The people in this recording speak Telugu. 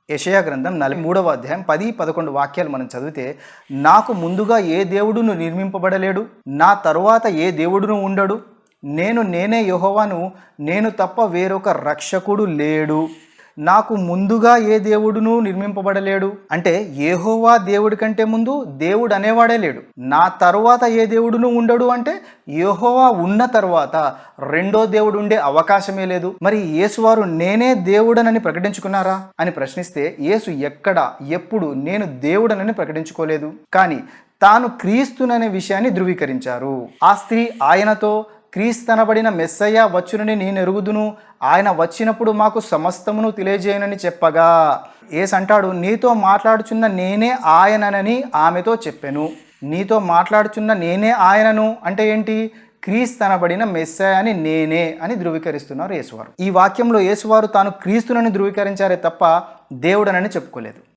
యెషయా గ్రంథం 43వ అధ్యాయం 10-11 వాక్యాలు మనం చదివితే, నాకు ముందుగా ఏ దేవుడును నిర్మింపబడలేడు, నా తరువాత ఏ దేవుడును ఉండడు, నేనే యెహోవాను, నేను తప్ప వేరొక రక్షకుడు లేడు. నాకు ముందుగా ఏ దేవుడును నిర్మింపబడలేడు అంటే యెహోవా దేవుడి కంటే ముందు దేవుడు అనేవాడే లేడు. నా తరువాత ఏ దేవుడును ఉండడు అంటే యెహోవా ఉన్న తర్వాత రెండో దేవుడు ఉండే అవకాశమే లేదు. మరి యేసువారు నేనే దేవుడనని ప్రకటించుకున్నారా అని ప్రశ్నిస్తే, యేసు ఎక్కడ ఎప్పుడు నేను దేవుడనని ప్రకటించుకోలేదు. కానీ తాను క్రీస్తుననే విషయాన్ని ధృవీకరించారు. ఆ స్త్రీ ఆయనతో, క్రీస్తనబడిన మెస్సయ్య వచ్చునని నేను ఎరుగుదును, ఆయన వచ్చినప్పుడు మాకు సమస్తమును తెలియజేయనని చెప్పగా, యేసు అంటాడు, నీతో మాట్లాడుచున్న నేనే ఆయననని ఆమెతో చెప్పెను. నీతో మాట్లాడుచున్న నేనే ఆయనను అంటే ఏంటి? క్రీస్తనబడిన మెస్సయ్య అని నేనే అని ధృవీకరిస్తున్నారు యేసువారు. ఈ వాక్యంలో యేసువారు తాను క్రీస్తునని ధృవీకరించారే తప్ప దేవుడనని చెప్పుకోలేదు.